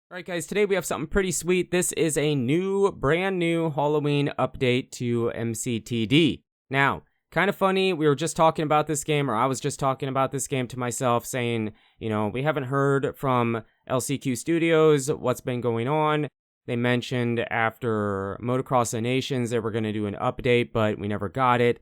Alright guys, today we have something pretty sweet. This is a brand new Halloween update to MCTD. Now, kind of funny, we were just talking about this game, or I was just talking about this game to myself, saying, we haven't heard from LCQ Studios what's been going on. They mentioned after Motocross of Nations they were going to do an update, but we never got it.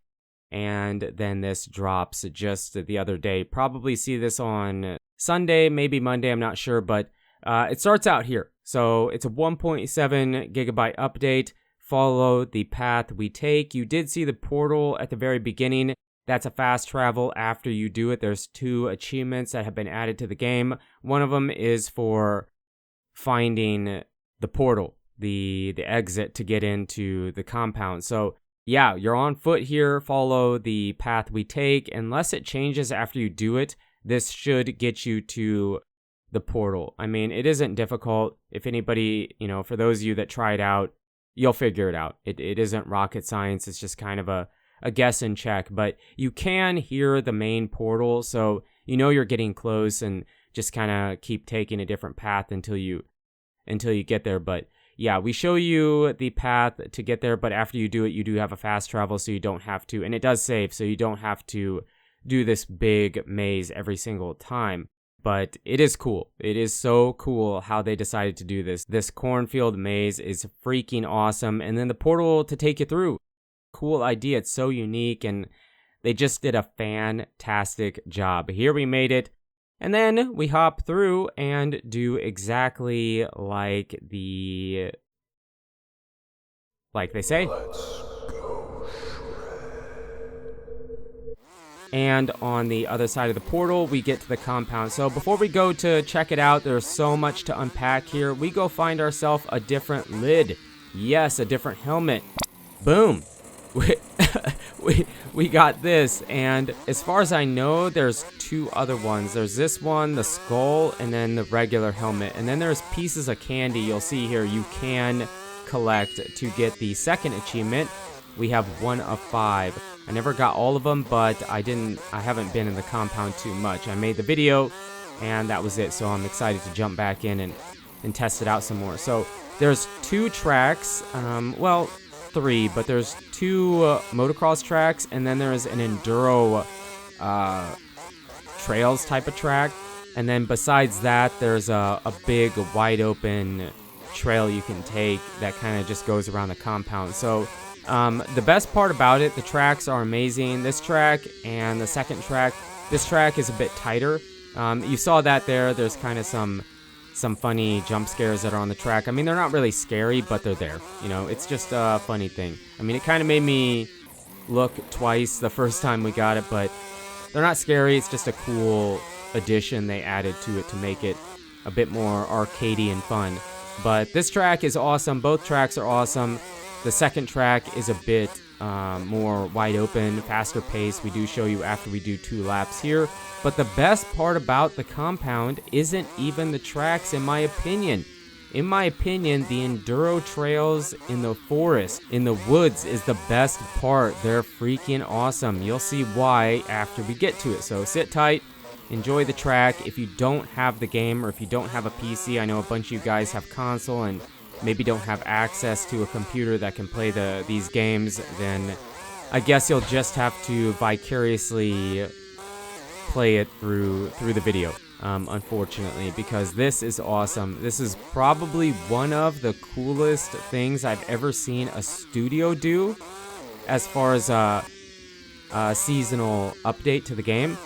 And then this drops just the other day. Probably see this on Sunday, maybe Monday, I'm not sure, but it starts out here. So it's a 1.7 gigabyte update. Follow the path we take. You did see the portal at the very beginning. That's a fast travel after you do it. There's 2 achievements that have been added to the game. One of them is for finding the portal, the exit to get into the compound. So yeah, you're on foot here. Follow the path we take. Unless it changes after you do it, this should get you to the portal. I mean, it isn't difficult. If anybody, for those of you that try it out, you'll figure it out. It isn't rocket science. It's just kind of a guess and check. But you can hear the main portal, so you're getting close, and just kind of keep taking a different path until you get there. But yeah, we show you the path to get there, but after you do it, you do have a fast travel, so you don't have to, and it does save, so you don't have to do this big maze every single time. But it is cool. It is so cool how they decided to do this. This cornfield maze is freaking awesome. And then the portal to take you through. Cool idea. It's so unique. And they just did a fantastic job. Here we made it. And then we hop through and do exactly like they say. And on the other side of the portal, we get to the compound. So before we go to check it out, there's so much to unpack here. We go find ourselves a different lid. Yes, a different helmet. Boom. We got this. And as far as I know, there's 2 other ones. There's this one, the skull, and then the regular helmet. And then there's pieces of candy you'll see here you can collect to get the second achievement. We have 1 of 5. I never got all of them, but I haven't been in the compound too much. I made the video, and that was it. So I'm excited to jump back in and test it out some more. So there's 2 tracks, 3, but there's 2 motocross tracks, and then there's an enduro trails type of track. And then besides that, there's a big wide open trail you can take that kind of just goes around the compound. So the best part about it, the tracks are amazing. This track and the second track, this track is a bit tighter. You saw that there. There's kind of some funny jump scares that are on the track. I mean, they're not really scary, but they're there. It's just a funny thing. I mean, it kind of made me look twice the first time we got it, but they're not scary. It's just a cool addition they added to it to make it a bit more arcadey and fun. But this track is awesome. Both tracks are awesome. The second track is a bit more wide open, faster pace. We do show you after we do 2 laps here. But the best part about the compound isn't even the tracks, in my opinion. In my opinion, the enduro trails in the forest, in the woods, is the best part. They're freaking awesome. You'll see why after we get to it. So sit tight. Enjoy the track. If you don't have the game, or if you don't have a PC, I know a bunch of you guys have console and maybe don't have access to a computer that can play these games, then I guess you'll just have to vicariously play it through the video, unfortunately, because this is awesome. This is probably one of the coolest things I've ever seen a studio do as far as a seasonal update to the game.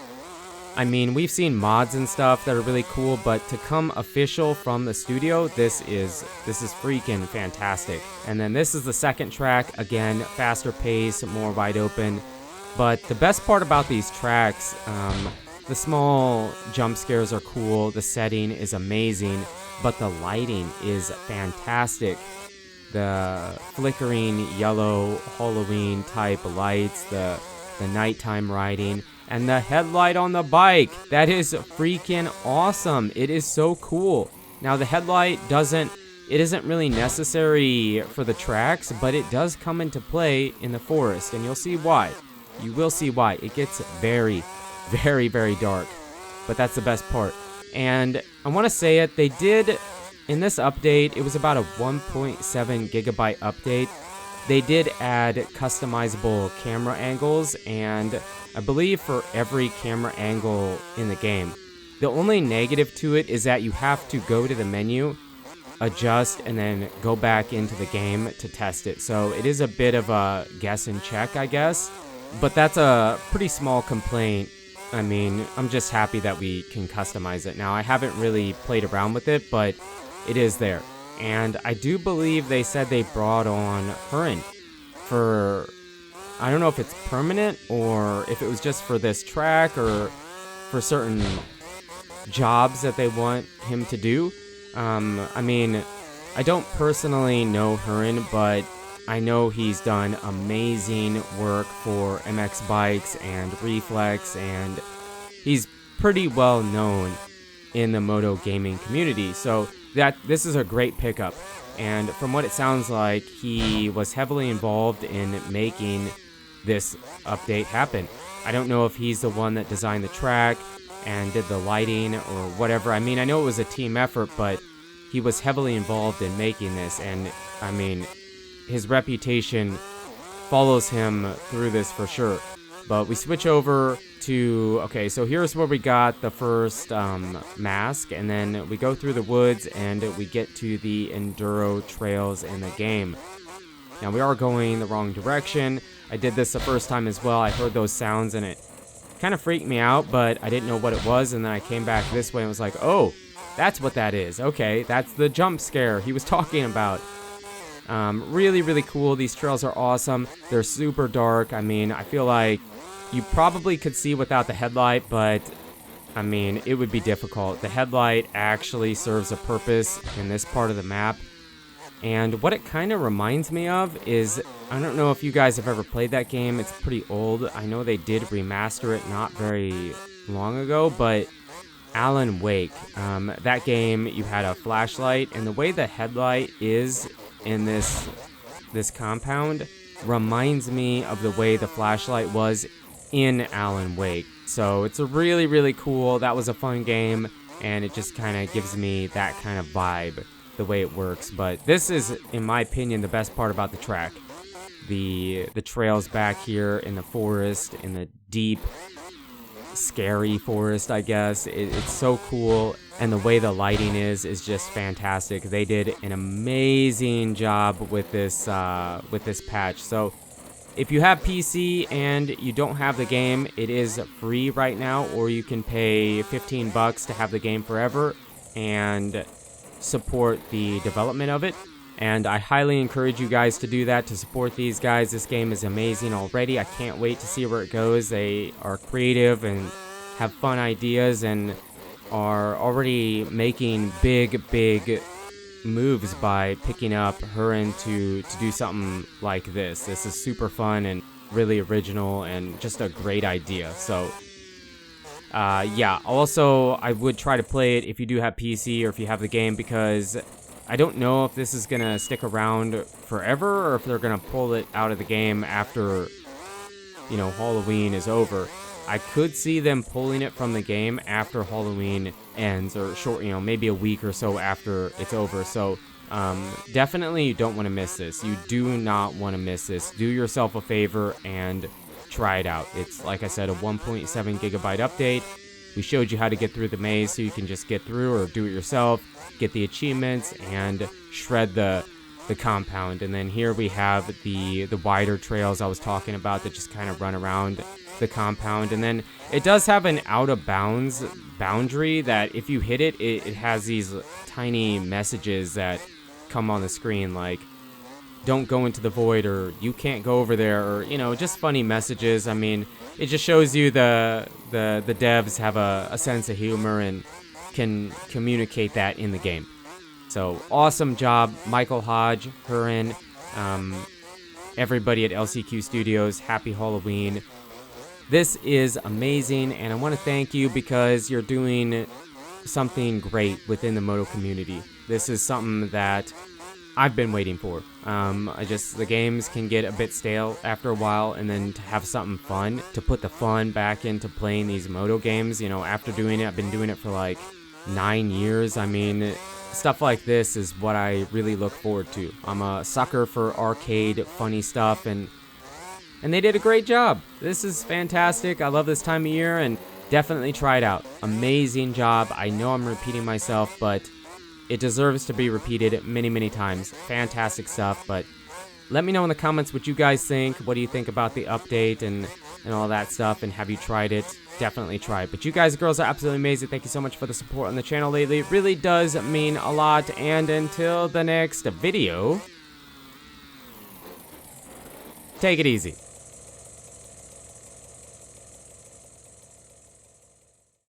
I mean, we've seen mods and stuff that are really cool, but to come official from the studio, this is freaking fantastic. And then this is the second track. Again, faster pace, more wide open. But the best part about these tracks, the small jump scares are cool. The setting is amazing, but the lighting is fantastic. The flickering yellow Halloween type lights, the nighttime riding, and the headlight on the bike. That is freaking awesome. It is so cool. Now the headlight isn't really necessary for the tracks, but it does come into play in the forest, and you'll see why. You will see why. It gets very, very, very dark, but that's the best part. And I want to say it, they did in this update, it was about a 1.7 gigabyte update. They did add customizable camera angles, and I believe for every camera angle in the game. The only negative to it is that you have to go to the menu, adjust, and then go back into the game to test it. So it is a bit of a guess and check, I guess. But that's a pretty small complaint. I mean, I'm just happy that we can customize it. Now, I haven't really played around with it, but it is there. And I do believe they said they brought on Hurin for, I don't know if it's permanent or if it was just for this track or for certain jobs that they want him to do. I mean, I don't personally know Hurin, but I know he's done amazing work for MX Bikes and Reflex, and he's pretty well known in the moto gaming community. So this is a great pickup. And from what it sounds like, he was heavily involved in making this update happen. I don't know if he's the one that designed the track and did the lighting or whatever. I mean, I know it was a team effort, but he was heavily involved in making this. And I mean, his reputation follows him through this for sure. But we switch over to, okay, so here's where we got the first mask, and then we go through the woods and we get to the Enduro trails in the game. Now we are going the wrong direction. I did this the first time as well. I heard those sounds and it kind of freaked me out, but I didn't know what it was, and then I came back this way and was like, oh, that's what that is. Okay, that's the jump scare he was talking about. Really, really cool. These trails are awesome. They're super dark. I mean, I feel like you probably could see without the headlight, but I mean, it would be difficult. The headlight actually serves a purpose in this part of the map. And what it kind of reminds me of is, I don't know if you guys have ever played that game. It's pretty old. I know they did remaster it not very long ago, but Alan Wake. That game, you had a flashlight, and the way the headlight is in this compound reminds me of the way the flashlight was in Alan Wake. So it's a really, really cool. That was a fun game, and it just kind of gives me that kind of vibe, the way it works. But this is, in my opinion, the best part about the track. The trails back here in the forest, in the deep, scary forest, I guess. It's so cool, and the way the lighting is just fantastic. They did an amazing job with this patch. So if you have PC and you don't have the game, it is free right now, or you can pay $15 to have the game forever and support the development of it. And I highly encourage you guys to do that, to support these guys. This game is amazing already. I can't wait to see where it goes. They are creative and have fun ideas and are already making big moves by picking up Hurin to do something like this. This is super fun and really original and just a great idea. So yeah, also I would try to play it if you do have PC or if you have the game, because I don't know if this is gonna stick around forever or if they're gonna pull it out of the game after, you know, Halloween is over. I could see them pulling it from the game after Halloween ends, or short, you know, maybe a week or so after it's over. So definitely you don't want to miss this. You do not want to miss this. Do yourself a favor and try it out. It's, like I said, a 1.7 gigabyte update. We showed you how to get through the maze so you can just get through or do it yourself, get the achievements, and shred the compound. And then here we have the wider trails I was talking about that just kind of run around the compound. And then it does have an out of bounds boundary that if you hit it, it has these tiny messages that come on the screen, like, don't go into the void, or you can't go over there, or, you know, just funny messages. I mean, it just shows you the devs have a sense of humor and can communicate that in the game. So awesome job, Michael Hodge, Hurin, everybody at LCQ Studios. Happy Halloween. This is amazing, and I want to thank you because you're doing something great within the moto community. This is something that I've been waiting for. The games can get a bit stale after a while, and then to have something fun, to put the fun back into playing these moto games, you know, after doing it, I've been doing it for like 9 years. I mean, stuff like this is what I really look forward to. I'm a sucker for arcade, funny stuff, and they did a great job. This is fantastic. I love this time of year, and definitely try it out. Amazing job. I know I'm repeating myself, but it deserves to be repeated many, many times. Fantastic stuff, but let me know in the comments what you guys think. What do you think about the update and all that stuff, and have you tried it? Definitely try it. But you guys and girls are absolutely amazing. Thank you so much for the support on the channel lately. It really does mean a lot, and until the next video, take it easy.